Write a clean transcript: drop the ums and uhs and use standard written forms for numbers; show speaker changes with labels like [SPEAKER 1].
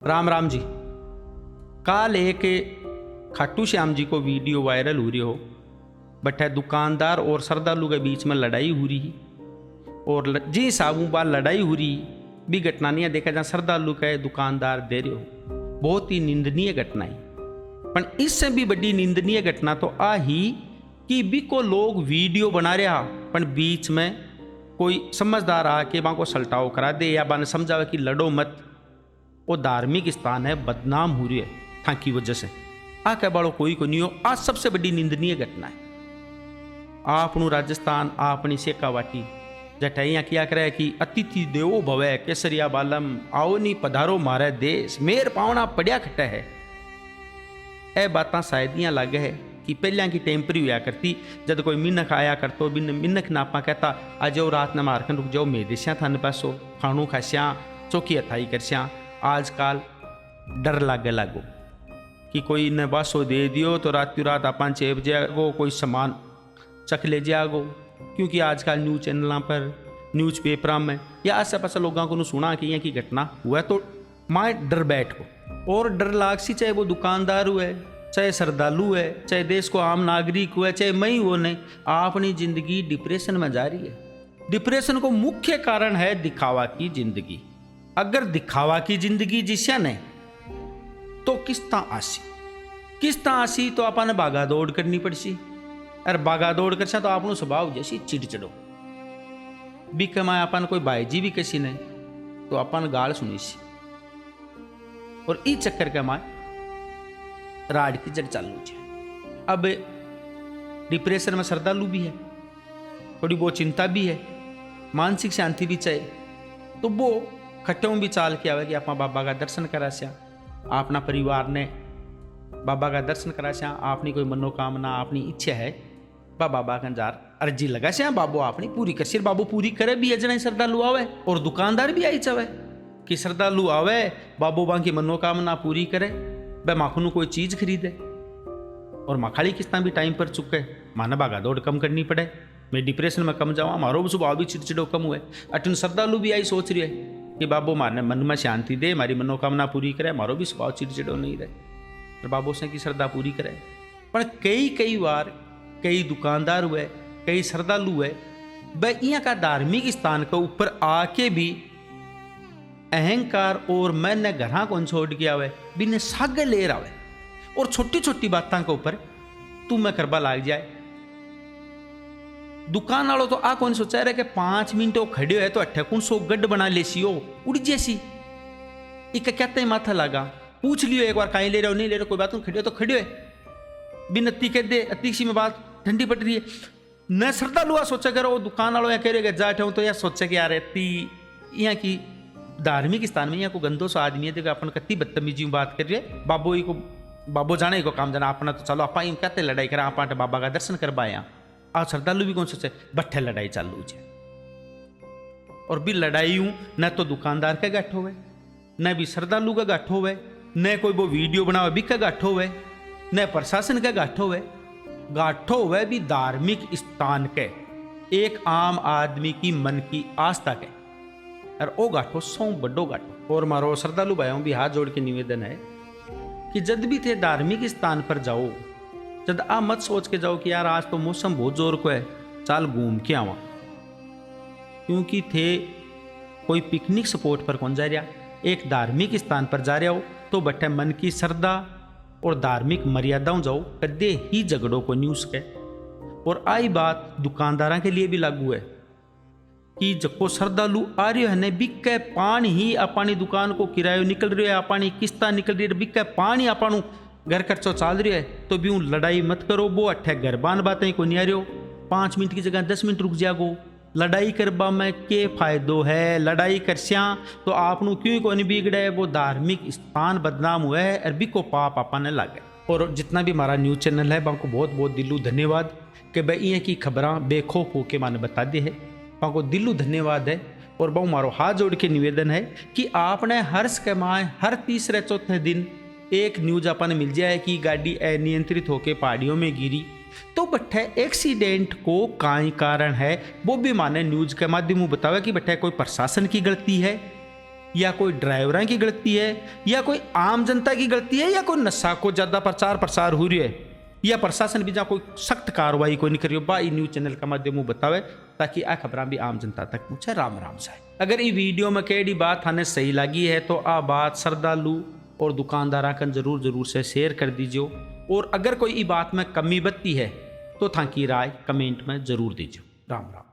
[SPEAKER 1] राम राम जी। काल एक खाटू श्याम जी को वीडियो वायरल हो रही हो, बट है दुकानदार और श्रद्धालु के बीच में लड़ाई हो रही। और जी साबू बार लड़ाई हो रही भी घटना नहीं है देखा जहाँ श्रद्धालु का दुकानदार दे रहे हो। बहुत ही निंदनीय घटना है। पर इससे भी बड़ी निंदनीय घटना तो आ ही कि भी को लोग वीडियो बना रहा पर बीच में कोई समझदार आके वहाँ को सल्टाव करा दे या बाने समझावे कि लड़ो मत। वो धार्मिक स्थान है, बदनाम हो रही है था की वजह से आ कह बाड़ो कोई को नहीं हो। आज सबसे बड़ी निंदनीय घटना है। आपनु राजस्थान आपनी सेकावाटी जटैया किया करे कि अतिथि देवो भवे केसरिया बालम आओ नी पधारो मारे देश मेर पावना पड़िया खटे है। ए बात शायद यहाँ लगे है कि पहले की टेम्परी हुआ करती जब कोई मिनख आया करतो बिन मिनख नापा कहता आ जाओ रात न मारकन रुक जाओ मेदेश्या थाने पासो खाणू खास्या चौकी हथाई करस्या। आजकल डर लागे लागो कि कोई ने बासो दे दियो तो रात रात अपन चेप जाएगो कोई सामान चख ले जाएगो। क्योंकि आजकल न्यूज़ चैनलों पर न्यूज़ पेपर में या आसे पास लोगों को सुना कि यहाँ की घटना हुआ तो माँ डर बैठ को और डर लाग सी, चाहे वो दुकानदार हुए चाहे श्रद्धालु है चाहे देश को आम नागरिक हुए चाहे मैं ही वो नहीं, अपनी जिंदगी डिप्रेशन में जा रही है। डिप्रेशन को मुख्य कारण है दिखावा की जिंदगी। अगर दिखावा की जिंदगी जिसे ने तो किस्ता आसी तो अपन भागा दौड़ करनी पड़सी। और भागा दौड़ कर तो आपनो स्वभाव जैसी चिड़चिड़ो भी कमाए अपन कोई भाईजी भी किसी ने तो अपन गाल सुनी सी। और इस चक्कर के माए राड की जड़ चालू है। अब डिप्रेशन में श्रद्धालु भी है, थोड़ी बहुत चिंता भी है, मानसिक शांति भी चाहिए, तो वो खट्टों भी चाल के आवे कि आप बाबा का दर्शन करास्या, अपना परिवार ने बाबा का दर्शन करास्या, आपनी कोई मनोकामना अपनी इच्छा है बाबा का जार अर्जी लगा से बाबू आपने पूरी कर सिर बाबू पूरी करे भी अजना श्रद्धालु आवे और दुकानदार भी आई चावे कि श्रद्धालु आवे बाबू बा की मनोकामना पूरी करे वह माखनू कोई चीज खरीदे। और माखाड़ी किस्ता भी टाइम पर चुके माना भागा दौड़ कम करनी पड़े, मैं डिप्रेशन में कम जाऊँ, मारो स्वभाव भी चिड़चिड़ो कम हुए। अटन श्रद्धालु भी आई सोच रही है कि बाबू मारने मन में शांति दे, मारी मनोकामना पूरी करे, मारो भी स्वभाव चिड़चिड़ो नहीं रहे और बाबू से की श्रद्धा पूरी करे। पर कई बार कई दुकानदार हुए कई श्रद्धालु हुए वह यहाँ का धार्मिक स्थान के ऊपर आके भी अहंकार और मैंने घर कौन छोड़ के आवे बिने सागे ले आवे और छोटी छोटी बातों के ऊपर तू मैं करबा लाग जाए। दुकान वालों तो आ कौन सोचा रहे कि 5 मिनट वो खड़े है तो 5800 गड्ढ बना ले सी हो उड़ जैसी एक कहते माथा लगा पूछ लियो एक बार कहीं ले रहे हो नहीं ले रहे कोई बात नहीं, खड़े हो तो खड़े है बिन अति कह दे अति सी में बात ठंडी पड़ रही है न श्रद्धालुआ सोचा करो दुकान वालों कह रहे जाट हूँ तो यह सोचे कि यार इतनी यहाँ की धार्मिक स्थान में यहाँ को गंदो सा आदमी है देखो अपन कत्ती बदतमीजी में बात कर रही है। बाबू ही को बाबू जाने ही को काम जाना अपना तो चलो आप कहते लड़ाई करा आप बाबा का दर्शन कर पाया आ श्रद्धालु भी कौन सोचे बट्ठे लड़ाई चालू है। और भी लड़ाई हूँ न तो दुकानदार का गठ होवे न भी श्रद्धालु का गठ होवे न कोई वो वीडियो बनावे भी का गठ होवे न प्रशासन का गठ होवे। गाठो हुए भी धार्मिक स्थान के एक आम आदमी की मन की आस्था के और ओ गाठो सौ बड़ो गाठो। और मारो श्रद्धालु भाइयों भी हाथ जोड़ के निवेदन है कि जब भी थे धार्मिक स्थान पर जाओ जब आ मत सोच के जाओ कि यार आज तो मौसम बहुत जोर को है चाल घूम के आवा, क्योंकि थे कोई पिकनिक स्पॉट पर कौन जा रहा एक धार्मिक स्थान पर जा रहा हो तो बट्टे मन की श्रद्धा और धार्मिक मर्यादाओं जाओ कदे ही झगड़ों को न्यूज़ के। और आई बात दुकानदारों के लिए भी लागू है कि जब श्रद्धालु आ रहे हैं बिक के पानी ही अपनी दुकान को किरायो निकल रही है अपनी किस्ता निकल रही है बिक के पानी अपन घर खर्चो चल रही है तो भी लड़ाई मत करो। वो अट्ठे घर बान बातें को नहीं आ रही हो 5 मिनट की जगह 10 मिनट रुक जागो। लड़ाई करबा में के फायदो है, लड़ाई करस्या तो आपनू क्यों को नहीं बिगड़े, वो धार्मिक स्थान बदनाम हुआ है और बिको पाप अपने लगे। और जितना भी हमारा न्यूज़ चैनल है बाको बहुत बहुत दिलू धन्यवाद कि भाई ये की खबरां बेखौफ होके माने बता दे है, बाको दिलू धन्यवाद है। और बहु मारो हाथ जोड़ के निवेदन है कि आपने हर्ष कमाए हर तीसरे चौथे दिन एक न्यूज अपन मिल जाए कि गाड़ी अनियंत्रित होकर पहाड़ियों में गिरी तो बट्ठे एक्सीडेंट को काई कारण है वो भी माने न्यूज के माध्यम बतावे कि बट्ठे कोई प्रशासन की गलती है या कोई ड्राइवरों की गलती है, या कोई आम जनता की गलती है, या कोई नशा को ज़्यादा प्रचार प्रसार हो रही है, या प्रशासन भी जहाँ कोई सख्त कार्रवाई कोई नहीं करी हो, बा न्यूज़ चैनल का माध्यम बतावे ताकि आ खबर भी आम जनता तक पहुँचे। राम राम साहब। अगर ये वीडियो में केड़ी बात हमें सही लगी है तो आ बात श्रद्धालु और दुकानदार कन जरूर से शेयर कर दीजिए, और अगर कोई बात में कमी बत्ती है तो थाकी राय कमेंट में जरूर दीजिए। राम राम।